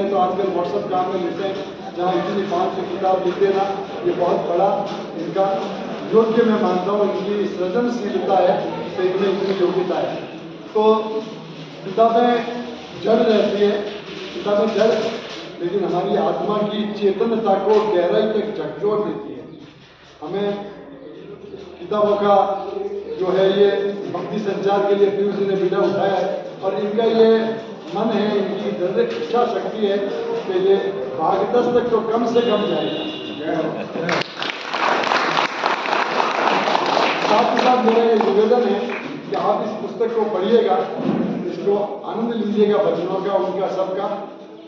हैं तो आजकल व्हाट्सएप काम में लेते हैं, जहाँ इतनी 500 किताब लिख देना ये बहुत बड़ा इनका योग्य मैं मानता हूँ, इनकी सृजनशीलता है तो इनमें इतनी योग्यता है। तो किताबें जड़ रहती है, किताबें जड़, लेकिन हमारी आत्मा की चेतनता को गहराई तक झकझोर देती है। हमें किताबों का जो है ये भक्ति संचार के लिए पीयूष जी ने बीड़ा उठाया है, और इनका ये मन है, इनकी दृढ़ इच्छा शक्ति है कि ये भाग 10 तक तो कम से कम जाएगा। साथ ही साथ मेरा ये निवेदन है कि आप इस पुस्तक को पढ़िएगा, इसको आनंद लीजिएगा, बच्चों का, उनका, सबका।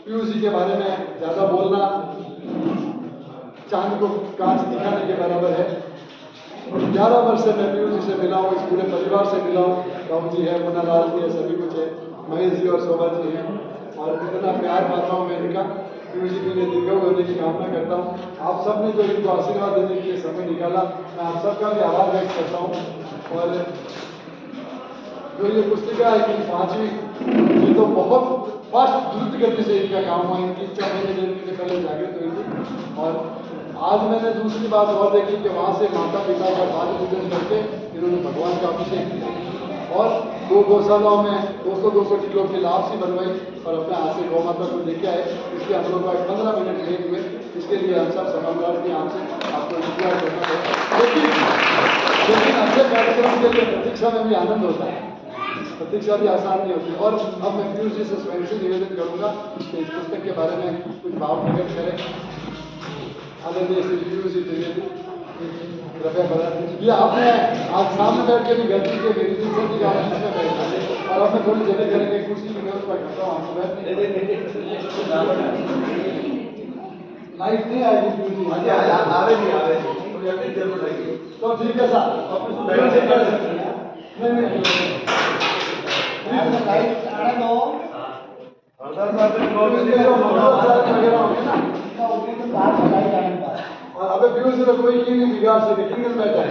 पीयूष जी के बारे में ज़्यादा बोलना चांद को कांच दिखाने के बराबर है। 11 वर्ष से मैं पीयूष जी से मिला हूँ, इस पूरे परिवार से मिला हूँ। राहुल जी है, मुन्ना लाल जी है, सभी कुछ है, महेश जी और शोभा जी हैं, और इतना प्यार पाता हूँ मैं इनका। पीयूष जी के लिए दीर्घ होने की कामना करता हूँ। आप सब ने जो इनको आशीर्वाद देने के लिए समय निकाला, मैं आप सबका भी आभार व्यक्त करता हूँ। और जो ये पुस्तिका है कि 5वीं, ये तो बहुत फास्ट द्रुत गति से इनका काम हुआ। इनकी इच्छा महीने डेढ़ महीने पहले जागृत हुई थी, और आज मैंने दूसरी बात और देखी कि वहाँ से माता पिता का पाद पूजन करके इन्होंने भगवान का अभिषेक किया, और 2 गौशालाओं में 200-200 किलो की लापसी बनवाई, और अपने हाथ से गौ माता को लेके आए। इसलिए हम लोग 15 मिनट लेट हुए, इसके लिए हम सब समझदार के यहाँ से आपको इंतजार करना है। लेकिन अच्छे कार्यक्रम के लिए प्रतीक्षा में भी आनंद होता है, प्रतीक्षा भी आसान नहीं होती। और अब मैं पीयूष जी से स्वयं से निवेदन करूँगा कि इस पुस्तक के बारे में कुछ भाव प्रकट करें। आदरणीय श्री पीयूष जी द्विवेदी, कृपया बता दीजिए। ये आपने आज सामने बैठ के भी गलती की, मेरी दिन से भी गाना सामने बैठ, और आपने थोड़ी जगह करेंगे, कुर्सी की व्यवस्था करता हूँ आपको बैठने। लाइट नहीं आएगी पीयूष जी, तो ठीक है सर, नहीं लाइट आने दो। और अबे पीयूष जी तो कोई की नहीं बिगाड़ सके, किंगल बैठा है।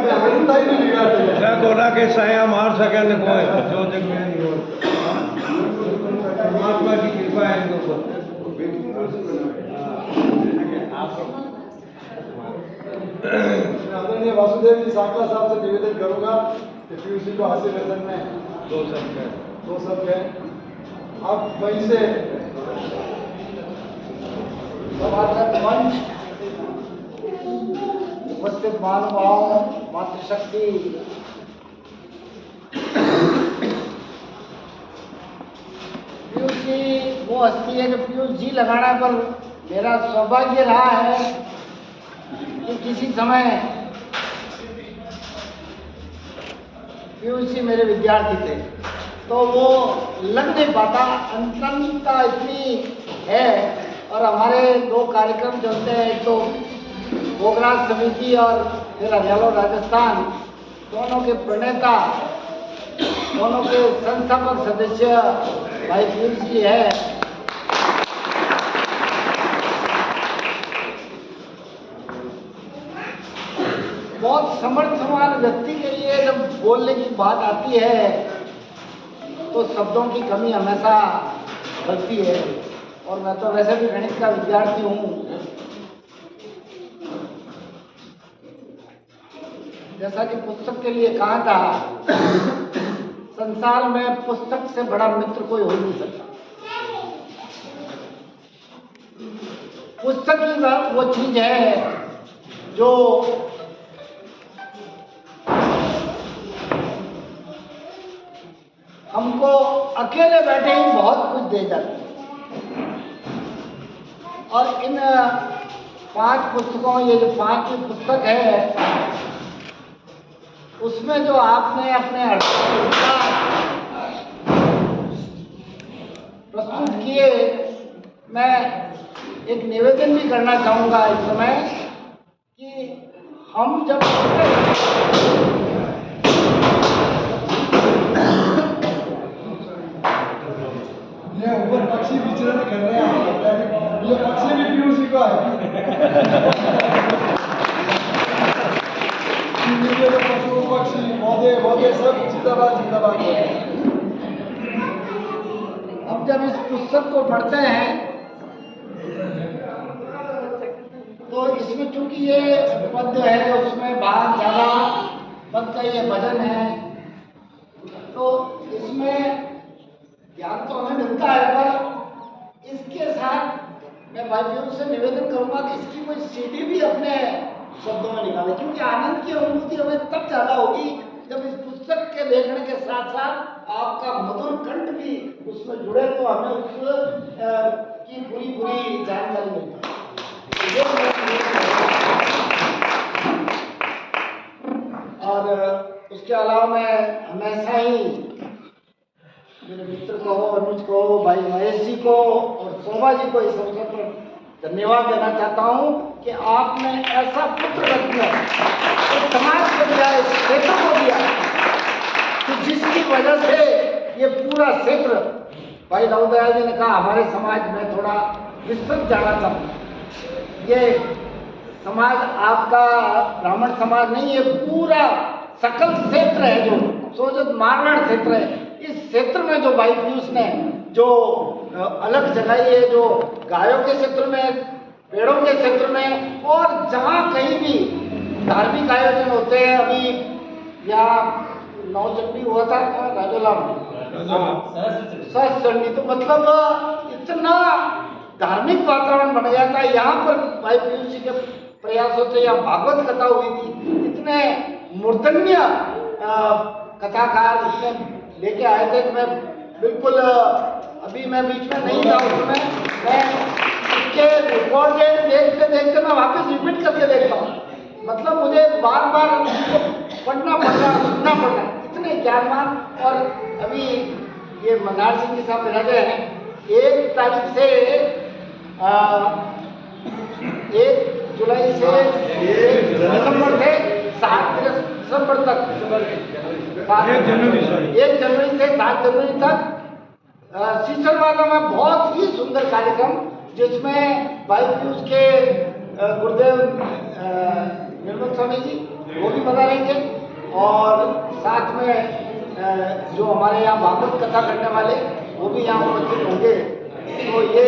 नहीं बिगाड़ सके, कोना के साया मार सके न कोई, जो जग में नहीं हो। परमात्मा की कृपा है इनके ऊपर। आदरणीय वासुदेव जी साकला साहब से निवेदन करूंगा कि पीयूष जी को हास्य व्यसन में 2 शब्द है। आप वहीं से मंच उपस्थित महानुभाव, मातृशक्ति, पीयूष जी वो हस्ती है कि पीयूष जी लगाना पर मेरा सौभाग्य रहा है कि किसी समय पीयूष जी मेरे विद्यार्थी थे, तो वो लग नहीं पाता, अंतरता इतनी है। और हमारे 2 कार्यक्रम चलते हैं, एक तो भोगराज समिति और फिर हरियाणा राजस्थान, दोनों के प्रणेता, दोनों के संस्थापक सदस्य भाई पीयूष जी है। बहुत समर्थवान व्यक्ति के लिए जब बोलने की बात आती है तो शब्दों की कमी हमेशा लगती है, और मैं तो वैसे भी गणित का विद्यार्थी हूँ। जैसा कि पुस्तक के लिए कहा था, संसार में पुस्तक से बड़ा मित्र कोई हो नहीं सकता। पुस्तक ही वो चीज है जो हमको अकेले बैठे ही बहुत कुछ दे जाती है। और इन 5 पुस्तकों, ये जो 5वीं पुस्तक है, उसमें जो आपने अपने प्रस्तुत किए, मैं एक निवेदन भी करना चाहूँगा इस समय कि हम जब ये ऊपर पक्षी विचरण कर रहे हैं, ये पक्षी भी पीयूष जी का है। पशु पक्षी पौधे सब जिंदाबाद जिंदाबाद। जब इस पुस्तक को पढ़ते हैं तो इसमें चूंकि ये पद्य है, उसमें बाहर ज़्यादा पद का ये भजन है, तो इसमें ज्ञान तो हमें मिलता है, पर इसके साथ मैं भाई पीयूष से निवेदन करूंगा कि इसकी कोई सीडी भी अपने शब्दों में निकाले, क्योंकि आनंद की अनुभूति हमें तब ज़्यादा होगी जब इस पुस्तक के देखने के साथ साथ आपका मधुर कंठ भी उसमें जुड़े, तो हमें उस की पूरी जानकारी मिलती है। और उसके अलावा मैं हमेशा ही मेरे मित्र को, अनुज को, भाई महेश जी को और शोभा जी को इस अवसर पर धन्यवाद देना चाहता हूँ कि आपने ऐसा पुत्र रख दिया, इस समाज को दिया, इस क्षेत्र को दिया, कि जिसकी वजह से ये पूरा क्षेत्र, भाई राउदयाल जी ने कहा हमारे समाज में थोड़ा विस्तृत जाना चाहता। ये समाज आपका ब्राह्मण समाज नहीं, ये पूरा सकल क्षेत्र है, जो सोजत मारवाड़ क्षेत्र है। इस क्षेत्र में जो भाई पीयूष ने जो अलग जगाई है, जो गायों के क्षेत्र में, पेड़ों के क्षेत्र में, और जहाँ कहीं भी धार्मिक आयोजन होते हैं, अभी यहाँ नौचंडी हुआ था राजोला में, सहस्त्रचंडी, तो मतलब इतना धार्मिक वातावरण बन गया था। यहाँ पर भाई पीयूष जी के प्रयासों से यहाँ भागवत कथा हुई थी, इतने मूर्धन्य कथाकार इसमें लेके आए थे कि मैं बिल्कुल, अभी मैं बीच में नहीं था उसमें, मैं इसके रिकॉर्डेड देखते देखते मैं वापस रिपीट करके देखता हूँ, मतलब मुझे बार बार पढ़ना पड़ रहा, सुनना पड़ रहा, इतने ज्ञानवान। और अभी ये मनोहर सिंह जी साहब रह गए हैं, 1 तारीख से 1 जुलाई से 1 दिसंबर से 7 दिसंबर तक, 1 जनवरी से 7 जनवरी तक सीसलवाड़ा में बहुत ही सुंदर कार्यक्रम, जिसमें भाई पीयूष के गुरुदेव निर्मल स्वामी जी वो भी पधारेंगे, और साथ में जो हमारे यहाँ भागवत कथा करने वाले वो भी यहाँ उपस्थित होंगे। तो ये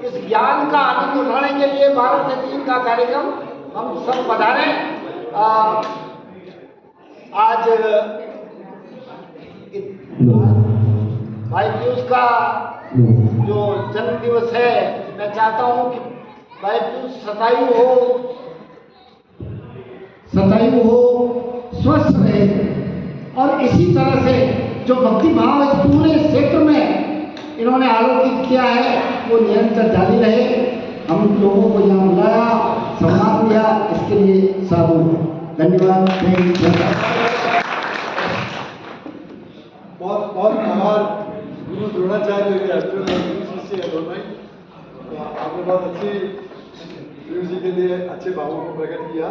इस ज्ञान का आनंद उठाने के लिए 12 से 3 का कार्यक्रम हम सब पधारे। आज भाई पीयूष का जो जन्म दिवस है, मैं चाहता हूँ कि भाई पीयूष शतायु हो, स्वस्थ रहे, और इसी तरह से जो भक्ति भाव इस पूरे क्षेत्र में इन्होंने आलोकित किया है वो निरंतर जारी रहे। हम लोगों को यहाँ बुलाया, सम्मान दिया, इसके लिए साधु धन्यवाद। बहुत बहुत आभार गुरु द्रोणाचार्य के अर्जुन और गुरु शिष्य है दोनों ही। तो आपने बहुत अच्छी गुरु जी के लिए अच्छे भावों को प्रकट किया।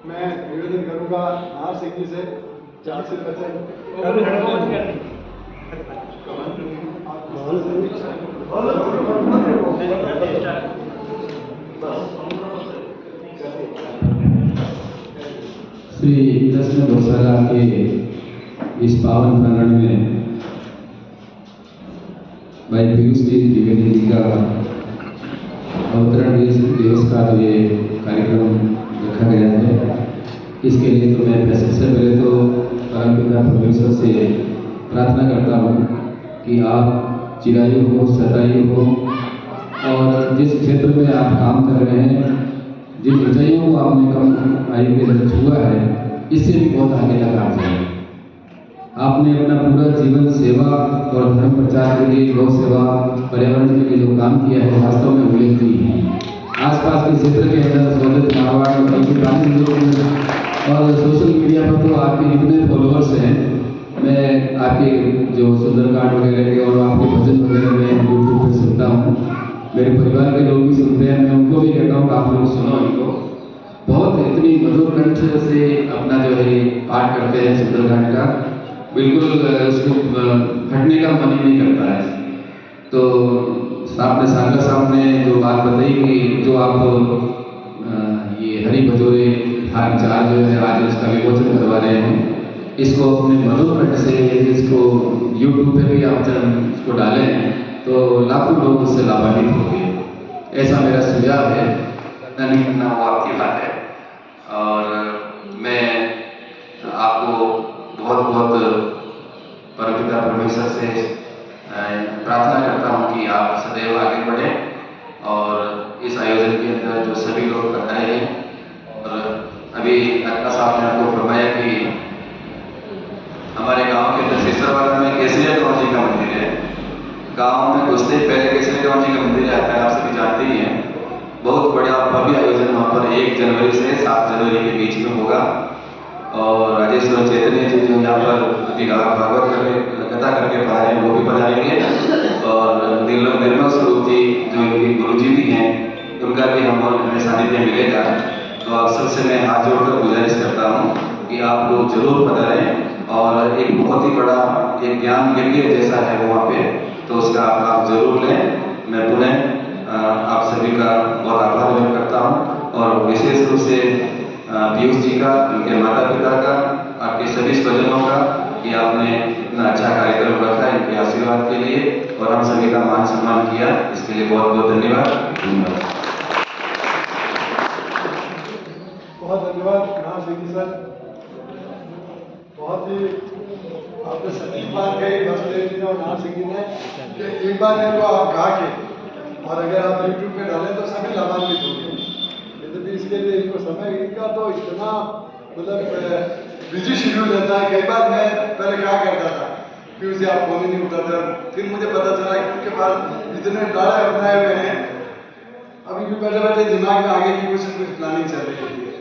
मैं निवेदन करूंगा नाहर सिंह जी से 4 से वचन। श्री कृष्ण गौशाला के इस पावन प्रांगण में भाई पीयूष जी द्विवेदी जी का अवतरण दिवस का जो ये कार्यक्रम रखा गया है, इसके लिए तो मैं सबसे पहले तो परमपिता परमेश्वर से प्रार्थना करता हूँ कि आप चिरायु हो, शतायु हो, और जिस क्षेत्र में आप काम कर रहे हैं, जिन ऊंचाइयों को आपने कम आयु में छुआ है, इससे भी बहुत आगे तक आप जाए। आपने अपना पूरा जीवन सेवा और धर्म प्रचार के लिए, गौ सेवा, पर्यावरण के लिए जो काम किया है, वास्तव में उल्लेखनीय है। आसपास के क्षेत्र के अंदर सोलत मारवाड़ और सोशल मीडिया पर तो आपके इतने फॉलोअर्स हैं। मैं आपके जो सुंदरकांड वगैरह के और आपके भजन वगैरह मैं यूट्यूब पर सुनता हूँ, मेरे परिवार के लोग भी सुनते हैं, मैं उनको भी कहता हूँ आप लोग सुनो इनको। बहुत इतनी मधुर कंठ से अपना जो है पाठ करते हैं सुंदरकांड का, बिल्कुल उसको हटने का मन ही नहीं करता है। तो आपने सागर साहब ने जो बात बताई कि जो आप ये हरि भजोरे भाग 4 जो है आज उसका विमोचन करवा रहे हैं, इसको अपने मनोमन से इसको यूट्यूब पे भी आप जब इसको डालें तो लाखों लोग उससे लाभान्वित होंगे। ऐसा मेरा सुझाव है। न लिखना वो आपकी बात है। और मैं आपको बहुत बहुत परमपिता परमेश्वर से प्रार्थना करता हूँ कि आप सदैव आगे बढ़ें और इस आयोजन के अंदर जो सभी लोग बताए हैं, और अभी अक्का साहब ने आपको फरमाया कि हमारे गांव के अंदर सिसरवाड़ा में केसरिया गौर जी का मंदिर है। गांव में घुसते पहले केसरिया गौर जी का मंदिर आता है, आप सभी जानते ही हैं। बहुत बड़ा भव्य आयोजन वहाँ पर 1 जनवरी से 7 जनवरी के बीच में होगा। और राजेश्वर चैतन्य जी जो यहाँ पर अभी भागवत करके कथा करके पढ़ा रहे हैं वो भी पढ़ाएंगे। और निर्मल स्वरूप जी जो इनके गुरु जी भी हैं उनका भी हमें सानिध्य मिलेगा। तो आप सबसे मैं हाथ जोड़कर गुजारिश करता हूँ कि आप लोग जरूर पधारें और एक बहुत ही बड़ा एक ज्ञान यज्ञ जैसा है वहाँ पे, तो उसका आप लाभ जरूर लें। मैं पुनः आप सभी का बहुत आभार व्यक्त करता हूँ और विशेष रूप से पीयूष जी का, उनके माता पिता का, आपके सभी स्वजनों का कि आपने इतना अच्छा कार्यक्रम रखा इनके आशीर्वाद के लिए और हम सभी का मान सम्मान किया, इसके लिए बहुत बहुत धन्यवाद। बहुत धन्यवाद नाम सिंह सर। बहुत ही आपने सटीक बात कही वासुदेव जी ने और नाम सिंह जी ने कि एक बार इनको आप गा के और अगर आप यूट्यूब पे डालें तो सभी लाभान्वित होंगे। यद्यपि इसके लिए इनको समय इनका तो इतना मतलब बिजी शेड्यूल रहता है। कई बार मैं पहले क्या करता था कि उसे आप फोन ही नहीं उठाते, फिर मुझे पता चला कि उनके पास इतने डाले अपनाए हुए हैं। अभी भी बैठे बैठे दिमाग में आगे की कुछ प्लानिंग चल रही होती है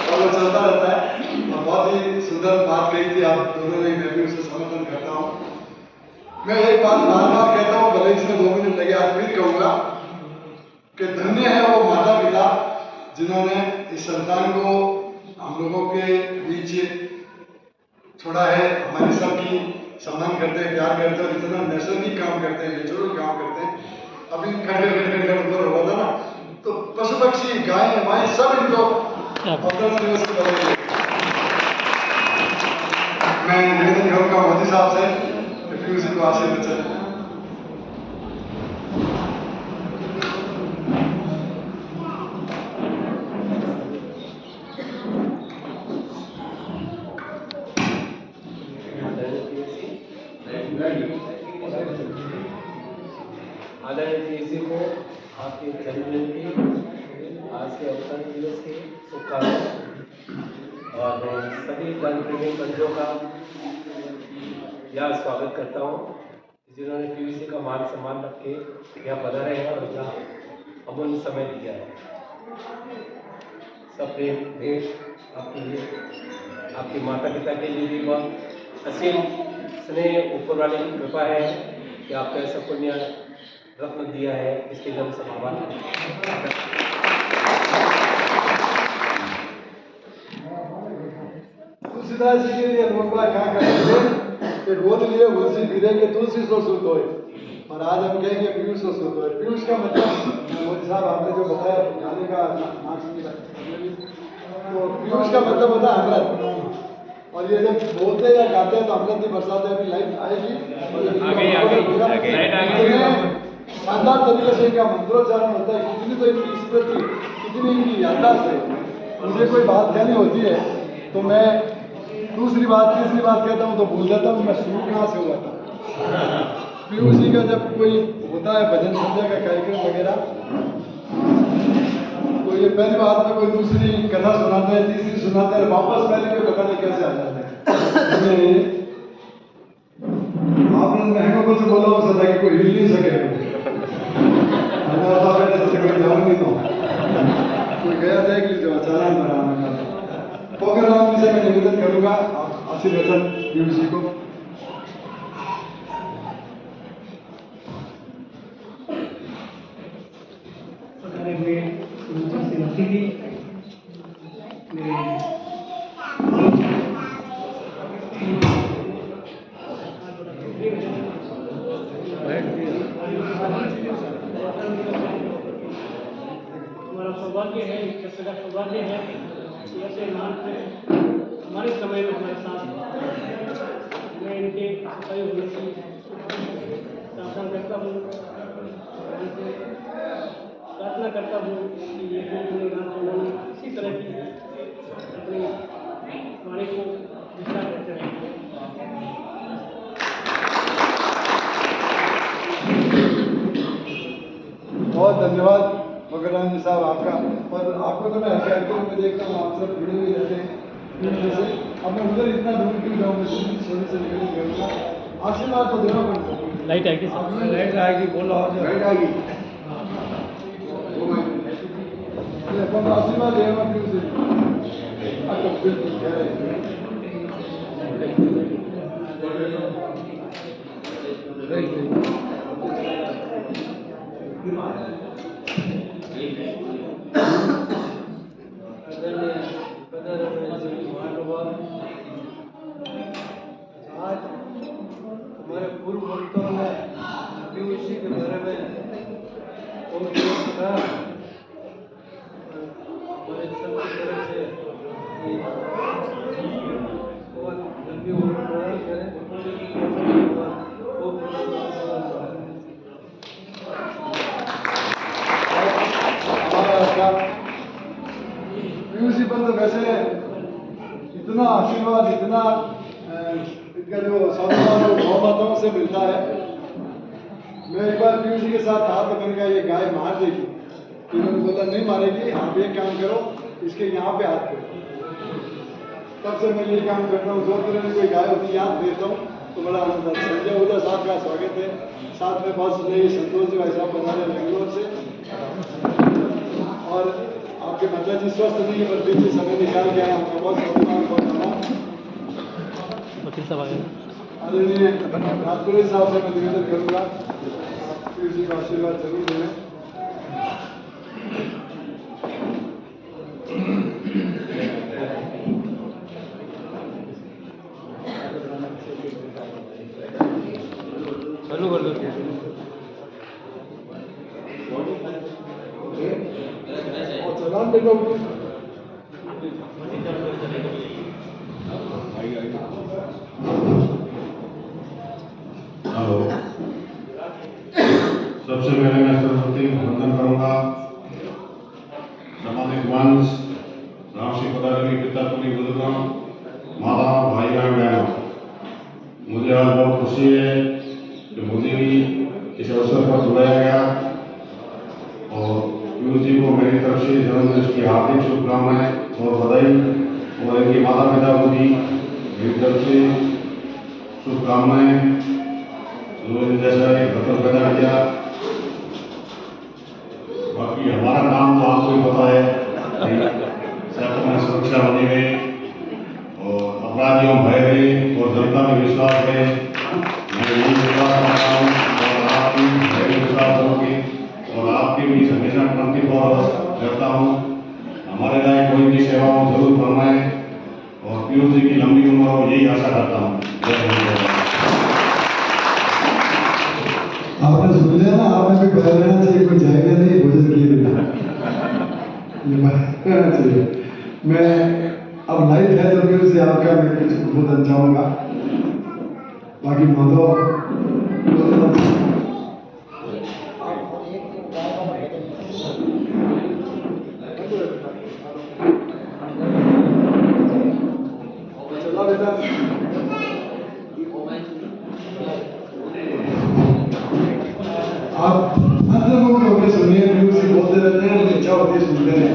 और वो चलता रहता है। और बहुत ही सुंदर बात कही थी आप दोनों ने, मैं भी उसे समर्थन करता हूँ। मैं एक बात बार बार कहता हूँ, भले इसमें 2 मिनट लगे, आज फिर कहूँगा कि धन्य है वो माता पिता जिन्होंने इस संतान को हम लोगों के बीच छोड़ा है। हमारे सबकी सम्मान करते हैं, प्यार करते हैं और इतना नैसर्गिक काम करते हैं, नेचुरल काम करते हैं। अभी खंडर ऊपर हुआ था ना, तो पशु पक्षी गाय माए सब इनको अवतरण दिवस की बधाई। मैं निवेदन करूंगा मोदी साहब से कि उसी को आशीर्वाद चले। आदरणीय जी को आपके जन्मदिन की आज के अवसर दिवस की शुभकामनाएं और मैं सभी प्रेमी बंधुओं का यह स्वागत करता हूं जिन्होंने पीयूसी का मान सम्मान रख के यहाँ पधारे हैं और यहाँ अमूल्य समय दिया है। सब प्रेम भेंट आपके लिए, आपके माता पिता के लिए भी बहुत असीम स्नेह ऊपर वाले की कृपा है कि आपका ऐसा पुण्य रत्न दिया है, इसके लिए हम सब आभार। तुलसीदास जी के लिए लोग क्या कहते थे कि गोद लिए तुलसी गिरे के तुलसी सो सुत होए, और आज हम कहेंगे पीयूष सो सुत होए। पीयूष का मतलब मोदी साहब आपने जो बताया गाने का नाम तो पीयूष का मतलब होता है अमृत। और ये जब बोलते या गाते हैं तो अमृत नहीं बरसाते। अभी लाइट आएगी शानदार तरीके से इनका मंत्रोच्चारण होता है। कितनी तो इनकी स्मृति, कितनी इनकी याददाश्त है। मुझे कोई बात कहनी होती है तो मैं दूसरी बात तीसरी बात कहता हूँ तो भूल जाता हूँ मैं शुरू कहाँ से हुआ था। पीयूष जी का जब कोई होता है भजन संध्या का कार्यक्रम वगैरह तो ये पहली बात में कोई दूसरी कथा सुनाते हैं, तीसरी सुनाते हैं, वापस पहले कोई पता नहीं कैसे आ जाते हैं। आपने महंगा कुछ बोला हो सकता है कि कोई हिल नहीं सके, कोई ध्यान नहीं दो, कोई गया देख लीजिए अचानक बनाना। पोखरराम जी से मैं निवेदन करूंगा आशीर्वचन पीयूष जी को। हमारा सौभाग्य है सदा सौभाग्य है कि ऐसे महान हमारे समय में हमारे साथ मैं इनके सहयोग की प्रार्थना करता हूँ, उनसे प्रार्थना करता हूँ कि ये इसी तरह की अपनी वाणी को विस्तार करते रहेंगे। बहुत धन्यवाद मकरान जी साहब आपका। और आपको तो मैं हकीकत में देखता हूँ, आप सब जुड़े हुए रहते हैं जैसे। अब मैं उधर इतना दूर क्यों जाऊँ, मैं सोने से निकल गया। आशीर्वाद तो देना पड़ता है। लाइट आएगी सर, लाइट आएगी, बोलो आ जाओ। लाइट आएगी, तो आशीर्वाद देना क्यों से आपको बिल्कुल कह रहे हैं। आज हमारे पूर्व वक्ताओं ने पीयूसी के बारे में और कहा, हमारे सबकी तरफ से बहुत जल्दी वो प्रयास करें। पीयूसी पर तो वैसे इतना आशीर्वाद, इतना इनका जो साधुवाद वो गौ माताओं से मिलता है। मैं एक बार पीयूसी के साथ था तो मैंने कहा ये गाय मार देगी, तो उन्होंने बोला नहीं मारेगी, आप एक काम करो इसके यहाँ पे हाथ करो। तब से मैं ये काम करता हूँ, जो तरह में कोई गाय होती याद देता हूँ तो बड़ा आनंद आता है। संजय ओझा साहब का स्वागत है, साथ में बस नहीं संतोष जी भाई साहब बना रहे बेंगलोर से। और आपके माता जी स्वस्थ नहीं है पर बीच में समय निकाल के आए, आपका बहुत धन्यवाद। वकील साहब आ गए। आदरणीय राजपुरी साहब से मैं निवेदन करूँगा पीयूसी का आशीर्वाद जरूर दें। चालू कर दो। और सलाम देखो हेलो, सबसे पहले मैं सरस्वती वंदन करूंगा। सामाजिक मंच, राष्ट्रीय पदाधिकारी पितापुरी बुजुर्गों, माता भाई बहनों, मुझे आज बहुत खुशी है कि मुझे भी इस अवसर पर बुलाया गया और पीयूसी को मेरी तरफ से जन्मदिन की हार्दिक शुभकामनाएं और बधाई, और इनके माता पिता को भी मेरी तरफ से शुभकामनाएं। जैसा एक बच्चों पैदा किया, बाकी हमारा नाम तो आपको ही पता है, शहर में सुरक्षा बनी है और अपराधियों भय है और जनता में विश्वास है। मैं यही विश्वास करता हूँ और आपकी भय विश्वास होगी और आपके भी हमेशा पंक्ति पर रहता हूँ। हमारे लायक कोई भी सेवा हो जरूर फरमाएं और पीयूसी की लंबी उम्र हो, यही आशा करता हूँ। जय हिंद। आपने सुन लिया ना, आपने भी बहना चाहिए, कोई जाएगा नहीं भोजन किए बिना चाहिए। मैं अब लाइट है तो फिर से आपका मैं कुछ बोलना चाहूँगा। बाकी माधव चला बेटा, आप अंतर्मुख होकर सुनिए, पीयूसी बोलते रहते हैं, इच्छा होती है सुनते हैं।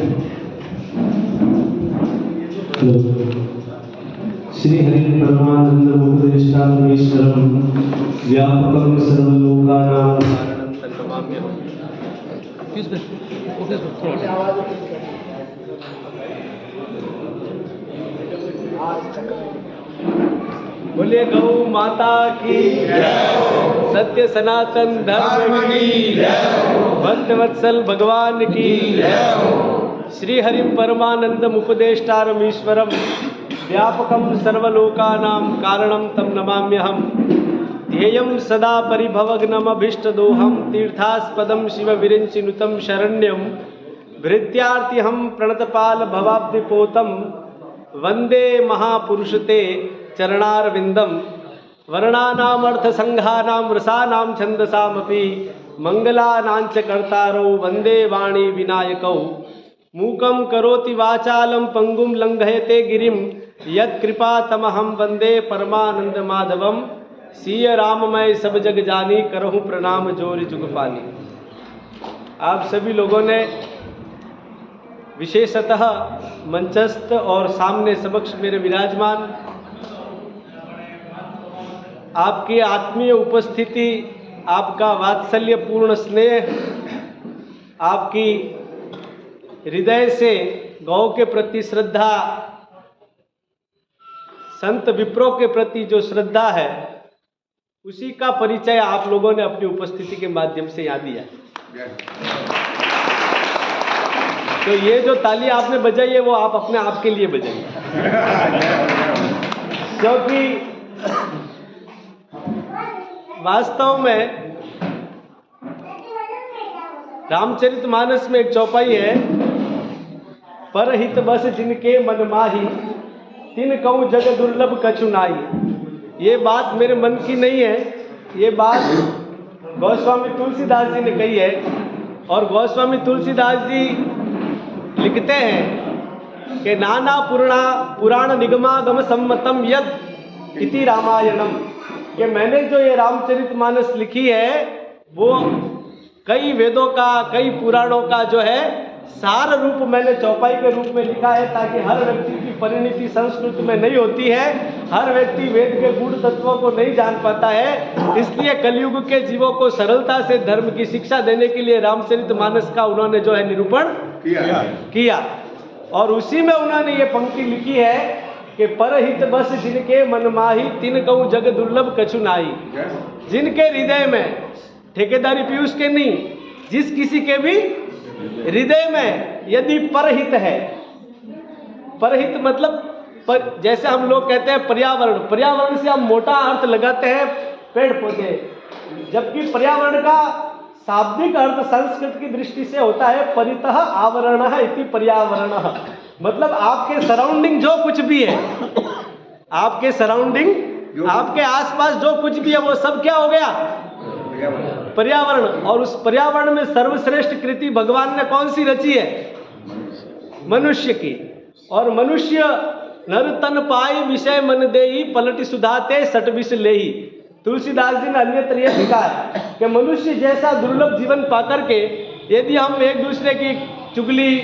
श्री हरि परमानंद उपदेष्टामीश्वरम व्यापकम सर्वलोकानां कारणं तन्नमाम्यहम्। बोलिए गौ माता की सत्य सनातन धर्म की, भक्त वत्सल भगवान की, श्री हरि परमानंदम उपदेष्टारमीश्वरम व्यापकम सर्वलोकानां कारणं तं नमाम्यहम्। ध्येयं सदा परिभवग्नमभीष्टदोहं तीर्थास्पदं शिवविरिञ्चिनुतं शरण्यं भृत्यार्तिहं प्रणतपाल भवाब्धिपोतं वंदे महापुरुषते चरणारविंदम वर्णानामर्थसंघानां रसानां छंदसामपि मंगलानांच कर्तारौ वंदे वाणी विनायकौ मूकं करोति वाचालं पंगुं लंघयते गिरिं यत्कृपातमहं वंदे परमानंद माधवम सिय राममय सब जग जानी करहूँ प्रणाम जोरि जुगपानी। आप सभी लोगों ने विशेषतः मंचस्थ और सामने समक्ष मेरे विराजमान आपकी आत्मीय उपस्थिति, आपका वात्सल्यपूर्ण स्नेह, आपकी हृदय से गौ के प्रति श्रद्धा, संत विप्रों के प्रति जो श्रद्धा है, उसी का परिचय आप लोगों ने अपनी उपस्थिति के माध्यम से यहाँ दिया। तो ये जो ताली आपने बजाई है वो आप अपने आप के लिए बजाइए, क्योंकि वास्तव में रामचरितमानस में एक चौपाई है, परहित बस जिनके मन माही तिन कहूँ जग दुर्लभ कछु नाई। ये बात मेरे मन की नहीं है, ये बात गोस्वामी तुलसीदास जी ने कही है। और गोस्वामी तुलसीदास जी लिखते हैं कि नाना पुराण निगमागम सम्मतम यद इति रामायणम, कि मैंने जो ये रामचरितमानस लिखी है वो कई वेदों का, कई पुराणों का जो है सार रूप मैंने चौपाई के रूप में लिखा है, ताकि हर व्यक्ति की परिणति संस्कृत में नहीं होती है, हर व्यक्ति वेद के गूढ़ तत्वों को नहीं जान पाता है। इसलिए कलयुग के जीवों को सरलता से धर्म की शिक्षा देने के लिए रामचरितमानस का उन्होंने जो है निरूपण किया। और उसी में उन्होंने ये पंक्ति लिखी है कि परहित बस जिनके मन माही तिन कहूँ जग दुर्लभ कछु नाई। जिनके हृदय में, ठेकेदारी पीयूष के नहीं, जिस किसी के भी हृदय में यदि परहित है, परहित मतलब जैसे हम लोग कहते हैं पर्यावरण, पर्यावरण से हम मोटा अर्थ लगाते हैं पेड़ पौधे, जबकि पर्यावरण का शाब्दिक अर्थ संस्कृत की दृष्टि से होता है परितः आवरणः इति पर्यावरणः। मतलब आपके सराउंडिंग जो कुछ भी है, आपके सराउंडिंग, आपके आसपास जो कुछ भी है वो सब क्या हो गया? पर्यावरण। और उस पर्यावरण में सर्वश्रेष्ठ कृति भगवान ने कौन सी रची है? मनुष्य की। और मनुष्य नर तन पाई विषय मन देही पलटि सुधाते सट विष लेही। तुलसीदास जी ने अन्यत्र यह लिखा है कि मनुष्य जैसा दुर्लभ जीवन पाकर के यदि हम एक दूसरे की चुगली,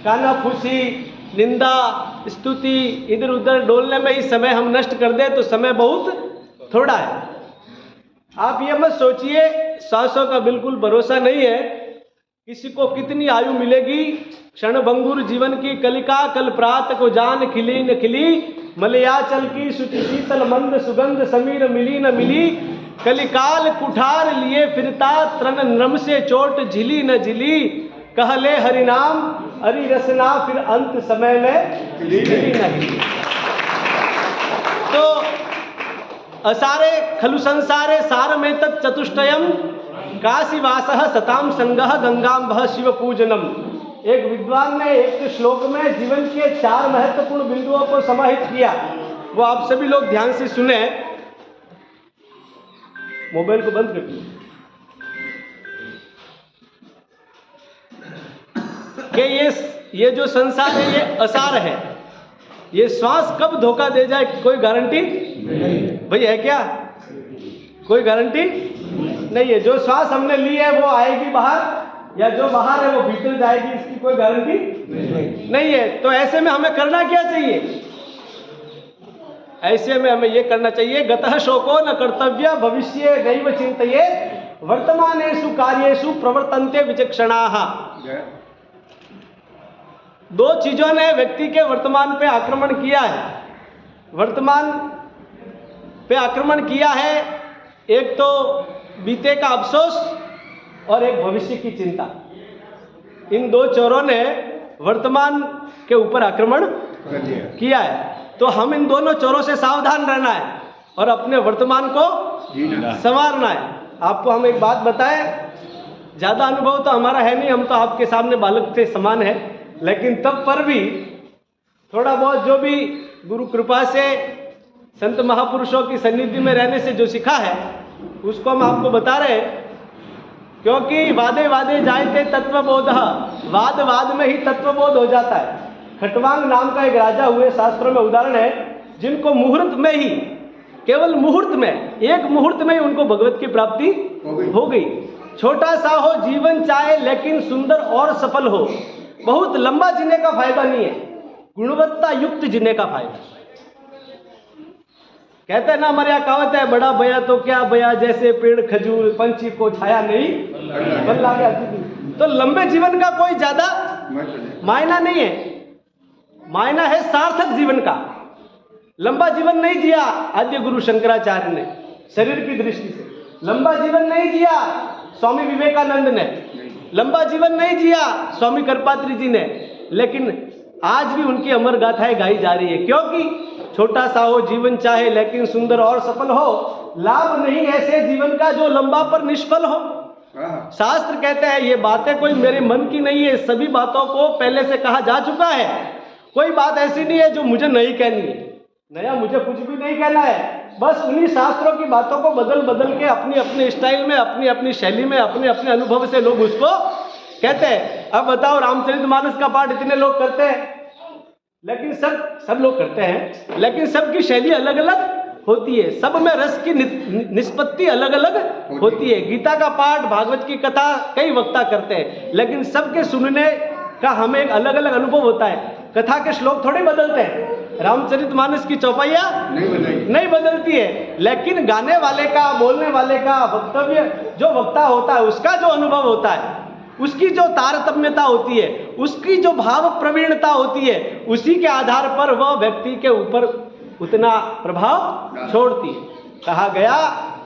कानाफूसी, निंदा, स्तुति, इधर उधर डोलने में ही समय हम नष्ट कर दें तो समय बहुत थोड़ा है। आप ये मत सोचिए, सांसों का बिल्कुल भरोसा नहीं है, किसी को कितनी आयु मिलेगी। क्षण भंगुर जीवन की कलिका कल प्रात को जान खिली न खिली, मलयाचल की शुचि शीतल मंद सुगंध समीर मिली न मिली, कलिकाल कुठार लिए फिरता तृण नृम से चोट झिली न झिली, कहले हरिनाम हरि रसना फिर अंत समय में मिली नहीं। तो असारे खलु संसारे सार में तत् चतुष्टयम काशीवासः सताम संगः गंगाम्बः शिव पूजनम। एक विद्वान ने एक श्लोक में जीवन के 4 महत्वपूर्ण बिंदुओं को समाहित किया, वो आप सभी लोग ध्यान से सुने। मोबाइल को बंद कर दीजिए। कि ये जो संसार है ये असार है, ये श्वास कब धोखा दे जाए कोई गारंटी भाई है क्या? कोई गारंटी नहीं है। जो श्वास हमने ली है वो आएगी बाहर, या जो बाहर है वो भीतर जाएगी, इसकी कोई गारंटी नहीं है। तो ऐसे में हमें करना क्या चाहिए? ऐसे में हमें ये करना चाहिए, गतः शोको न कर्तव्य भविष्ये नैव चिंतयेत् वर्तमानेषु कार्येषु प्रवर्तन्ते विचक्षणाः। 2 चीजों ने व्यक्ति के वर्तमान पे आक्रमण किया है। वर्तमान पे आक्रमण किया है, एक तो बीते का अफसोस और एक भविष्य की चिंता। इन 2 चोरों ने वर्तमान के ऊपर आक्रमण किया है। तो हम इन दोनों चोरों से सावधान रहना है और अपने वर्तमान को संवारना है। आपको हम एक बात बताएं, ज़्यादा अनुभव तो हमारा है नहीं, हम तो आपके सामने बालक के समान है, लेकिन तब पर भी थोड़ा बहुत जो भी गुरु कृपा से संत महापुरुषों की सन्निधि में रहने से जो सीखा है उसको हम आपको बता रहे हैं। क्योंकि वादे वादे जायते तत्वबोध, वाद वाद में ही तत्वबोध हो जाता है। खटवांग नाम का एक राजा हुए, शास्त्रों में उदाहरण है, जिनको मुहूर्त में ही, केवल मुहूर्त में, एक मुहूर्त में ही उनको भगवत की प्राप्ति हो गई। छोटा सा हो जीवन चाहे लेकिन सुंदर और सफल हो। बहुत लंबा जीने का फायदा नहीं है, गुणवत्ता युक्त जीने का फायदा। कहते हैं ना, हमारे यहाँ कहावत है, बड़ा भया तो क्या भया, जैसे पेड़ खजूर पंछी को छाया नहीं बल लागे। तो लंबे जीवन का कोई ज्यादा मायना नहीं है, मायना है सार्थक जीवन का। लंबा जीवन नहीं जिया आद्य गुरु शंकराचार्य ने शरीर की दृष्टि से, लंबा जीवन नहीं जिया स्वामी विवेकानंद ने, लंबा जीवन नहीं जिया स्वामी करपात्री जी ने, लेकिन आज भी उनकी अमर गाथाएं गाई जा रही है। क्योंकि छोटा सा हो जीवन चाहे लेकिन सुंदर और सफल हो, लाभ नहीं ऐसे जीवन का जो लंबा पर निष्फल हो। शास्त्र कहते हैं, ये बातें कोई मेरे मन की नहीं है, सभी बातों को पहले से कहा जा चुका है। कोई बात ऐसी नहीं है जो मुझे नहीं कहनी है, नया मुझे कुछ भी नहीं कहना है। बस उन्हीं शास्त्रों की बातों को बदल बदल के अपनी अपनी स्टाइल में, अपनी अपनी शैली में, अपने अपने अनुभव से लोग उसको कहते हैं। अब बताओ, रामचरितमानस का पाठ इतने लोग करते हैं, लेकिन सब लोग करते हैं, लेकिन सबकी शैली अलग अलग होती है, सब में रस की निष्पत्ति अलग अलग होती है। गीता का पाठ, भागवत की कथा कई वक्ता करते हैं, लेकिन सबके सुनने का हमें एक अलग अलग अनुभव होता है। कथा के श्लोक थोड़े बदलते हैं, रामचरितमानस की चौपाइयाँ नहीं बदलती है, लेकिन गाने वाले का, बोलने वाले का वक्तव्य, जो वक्ता होता है उसका जो अनुभव होता है, उसकी जो तारतम्यता होती है, उसकी जो भाव प्रवीणता होती है, उसी के आधार पर वह व्यक्ति के ऊपर उतना प्रभाव छोड़ती है। कहा गया,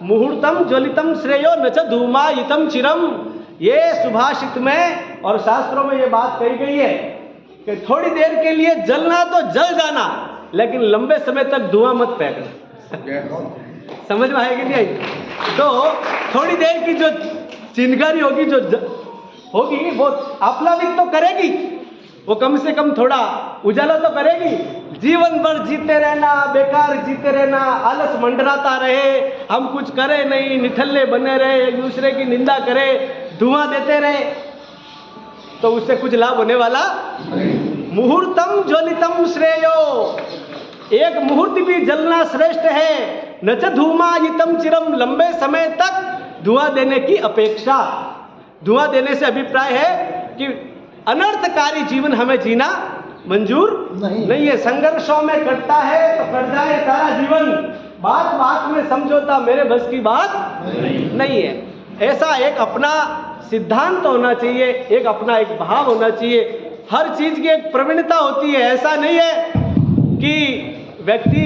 मुहूर्तम ज्वलितम श्रेयो न च धूमायितम चिरम। ये सुभाषित में और शास्त्रों में ये बात कही गई है कि थोड़ी देर के लिए जलना तो जल जाना, लेकिन लंबे समय तक धुआं मत फेंकना। समझ में आएगी नहीं आई? तो थोड़ी देर की जो चिंगारी होगी, जो होगी, वो आप्लावित तो करेगी, वो कम से कम थोड़ा उजाला तो करेगी। जीवन भर जीते रहना, बेकार जीते रहना, आलस मंडराता रहे, हम कुछ करे नहीं, निठल्ले बने रहे, एक दूसरे की निंदा करे, धुआं देते रहे, तो उससे कुछ लाभ होने वाला मुहूर्तम ज्वलितम श्रेयो, एक मुहूर्त भी जलना श्रेष्ठ है। न च धूमायितम चिरम, लंबे समय तक धुआं देने की अपेक्षा। धुआं देने से अभिप्राय है कि अनर्थकारी जीवन हमें जीना मंजूर नहीं है। संघर्षों में कटता है तो कट जाए सारा जीवन, बात बात में समझौता मेरे बस की बात नहीं है। ऐसा एक अपना सिद्धांत होना चाहिए, एक अपना एक भाव होना चाहिए। हर चीज की एक प्रवीणता होती है। ऐसा नहीं है कि व्यक्ति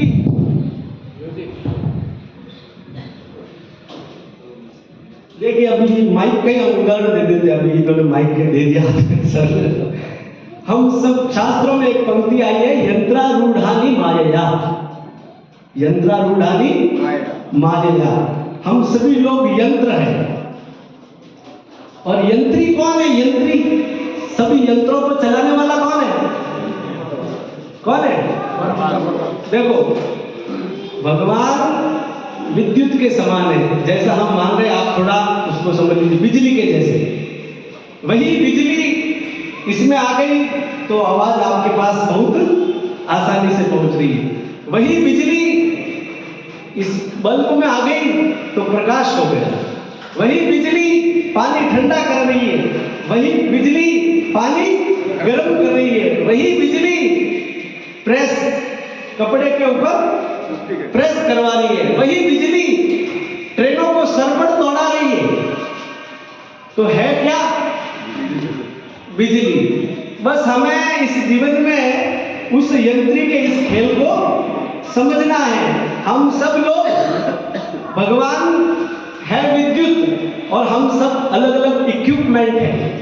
देखिए, अभी माइक का ही उदाहरण दे देते, अभी इन्होंने माइक दे दिया सर। हम सब शास्त्रों में एक पंक्ति आई है, यंत्रारूढ़ानि मायया, यंत्रारूढ़ानि मायया। हम सभी लोग यंत्र हैं, और यंत्री कौन है? यंत्री सभी यंत्रों को चलाने वाला कौन है? कौन है? देखो, भगवान विद्युत के समान है, जैसा हम मान रहे हैं, आप थोड़ा उसको समझ लीजिए, बिजली के जैसे। वही बिजली इसमें आ गई तो आवाज आपके पास बहुत आसानी से पहुंच रही है। वही बिजली इस बल्ब में आ गई तो प्रकाश हो गया। वही बिजली पानी ठंडा कर रही है, वही बिजली पानी गर्म कर रही है, वही बिजली प्रेस, कपड़े के ऊपर प्रेस करवा रही है, वही बिजली ट्रेनों को सरबट दौड़ा रही है। तो है क्या? बिजली। बस हमें इस जीवन में उस यंत्री के इस खेल को समझना है। हम सब लोग, भगवान है विद्युत और हम सब अलग अलग इक्विपमेंट हैं।